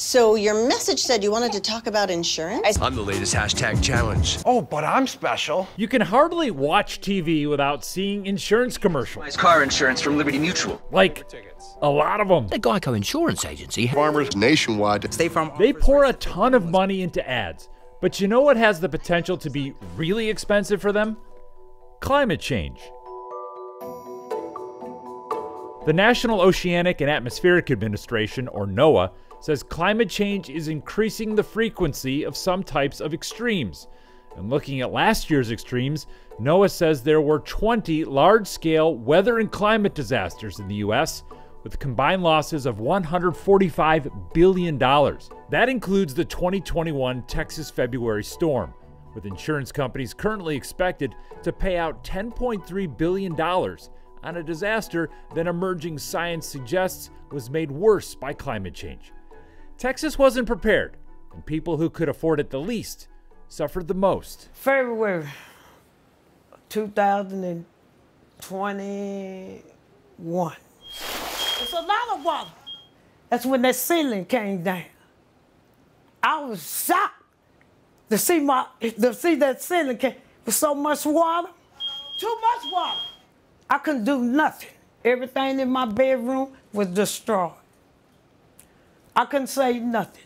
So your message said you wanted to talk about insurance? I'm the latest hashtag challenge. Oh, but I'm special. You can hardly watch TV without seeing insurance commercials. Car insurance from Liberty Mutual. Like, a lot of them. The Geico Insurance Agency. Farmers nationwide. They pour a ton of money into ads. But you know what has the potential to be really expensive for them? Climate change. The National Oceanic and Atmospheric Administration, or NOAA, says climate change is increasing the frequency of some types of extremes. And looking at last year's extremes, NOAA says there were 20 large-scale weather and climate disasters in the U.S., with combined losses of $145 billion. That includes the 2021 Texas February storm, with insurance companies currently expected to pay out $10.3 billion on a disaster that emerging science suggests was made worse by climate change. Texas wasn't prepared, and people who could afford it the least suffered the most. February 2021. It's a lot of water. That's when that ceiling came down. I was shocked to see that ceiling came with so much water. Too much water. I couldn't do nothing. Everything in my bedroom was destroyed. I couldn't say nothing.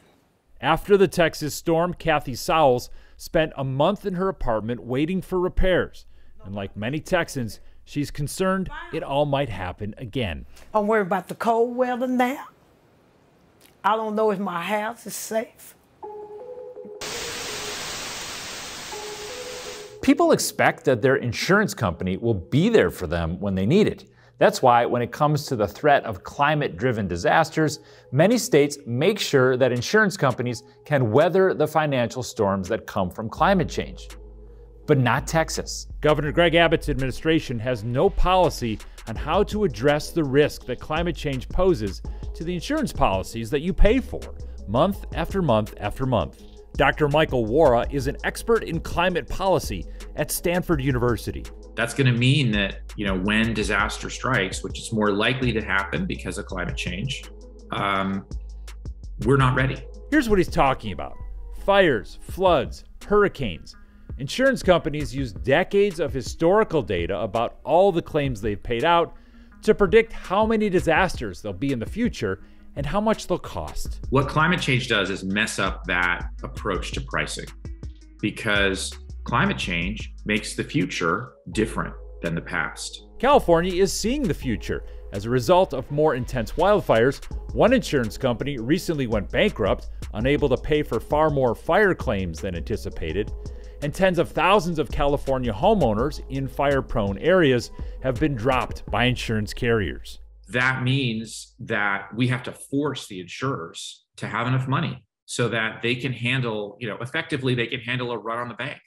After the Texas storm, Kathy Sowles spent a month in her apartment waiting for repairs. And like many Texans, she's concerned it all might happen again. I'm worried about the cold weather now. I don't know if my house is safe. People expect that their insurance company will be there for them when they need it. That's why when it comes to the threat of climate-driven disasters, many states make sure that insurance companies can weather the financial storms that come from climate change. But not Texas. Governor Greg Abbott's administration has no policy on how to address the risk that climate change poses to the insurance policies that you pay for, month after month after month. Dr. Michael Wara is an expert in climate policy at Stanford University. That's going to mean that, when disaster strikes, which is more likely to happen because of climate change, we're not ready. Here's what he's talking about: fires, floods, hurricanes. Insurance companies use decades of historical data about all the claims they've paid out to predict how many disasters there'll be in the future and how much they'll cost. What climate change does is mess up that approach to pricing, because climate change makes the future different than the past. California is seeing the future. As a result of more intense wildfires, one insurance company recently went bankrupt, unable to pay for far more fire claims than anticipated, and tens of thousands of California homeowners in fire-prone areas have been dropped by insurance carriers. That means that we have to force the insurers to have enough money so that they can handle, effectively they can handle a run on the bank.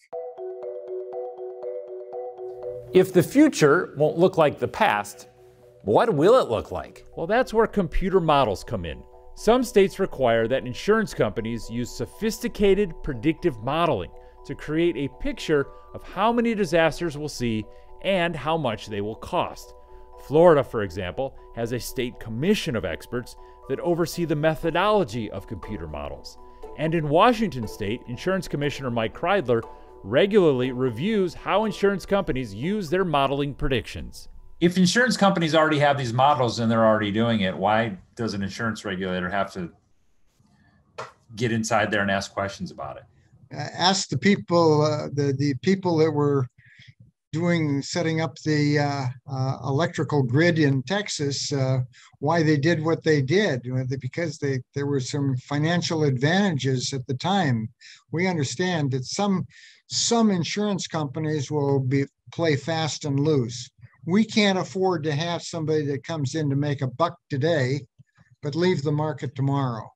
If the future won't look like the past, what will it look like? Well, that's where computer models come in. Some states require that insurance companies use sophisticated predictive modeling to create a picture of how many disasters we'll see and how much they will cost. Florida, for example, has a state commission of experts that oversee the methodology of computer models. And in Washington State, Insurance Commissioner Mike Kreidler regularly reviews how insurance companies use their modeling predictions. If insurance companies already have these models and they're already doing it, why does an insurance regulator have to get inside there and ask questions about it? Ask the people, the people that were setting up the electrical grid in Texas, why they did what they did, because there were some financial advantages at the time. We understand that some insurance companies will play fast and loose. We can't afford to have somebody that comes in to make a buck today, but leave the market tomorrow.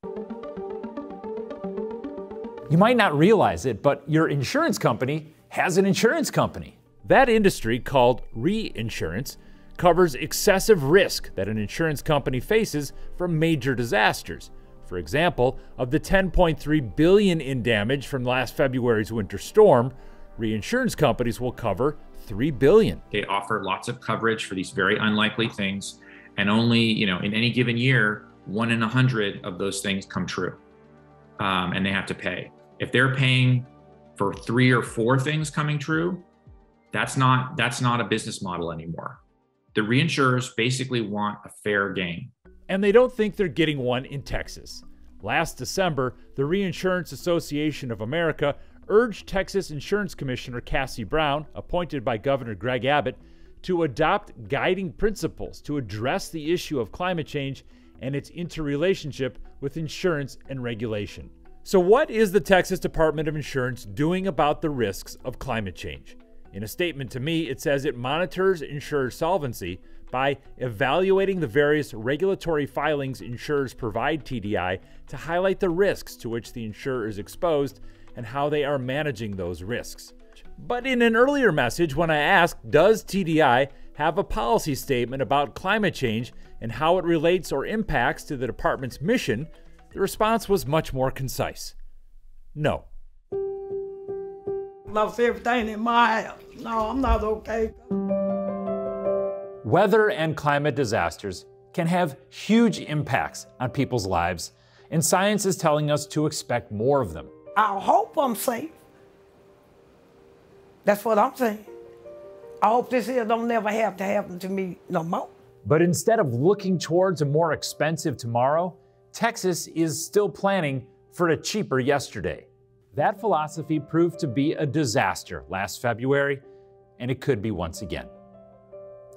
You might not realize it, but your insurance company has an insurance company. That industry, called reinsurance, covers excessive risk that an insurance company faces from major disasters. For example, of the $10.3 billion in damage from last February's winter storm, reinsurance companies will cover $3 billion. They offer lots of coverage for these very unlikely things, and only, in any given year, 1 in 100 of those things come true. and they have to pay. If they're paying for 3 or 4 things coming true, that's not a business model anymore. The reinsurers basically want a fair game. And they don't think they're getting one in Texas. Last December, the Reinsurance Association of America urged Texas Insurance Commissioner Cassie Brown, appointed by Governor Greg Abbott, to adopt guiding principles to address the issue of climate change and its interrelationship with insurance and regulation. So what is the Texas Department of Insurance doing about the risks of climate change? In a statement to me, it says it monitors insurer solvency by evaluating the various regulatory filings insurers provide TDI to highlight the risks to which the insurer is exposed and how they are managing those risks. But in an earlier message, when I asked, does TDI have a policy statement about climate change and how it relates or impacts to the department's mission, the response was much more concise. No. Lost everything in my house. No, I'm not okay. Weather and climate disasters can have huge impacts on people's lives, and science is telling us to expect more of them. I hope I'm safe. That's what I'm saying. I hope this here don't never have to happen to me no more. But instead of looking towards a more expensive tomorrow, Texas is still planning for a cheaper yesterday. That philosophy proved to be a disaster last February, and it could be once again.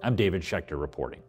I'm David Schechter reporting.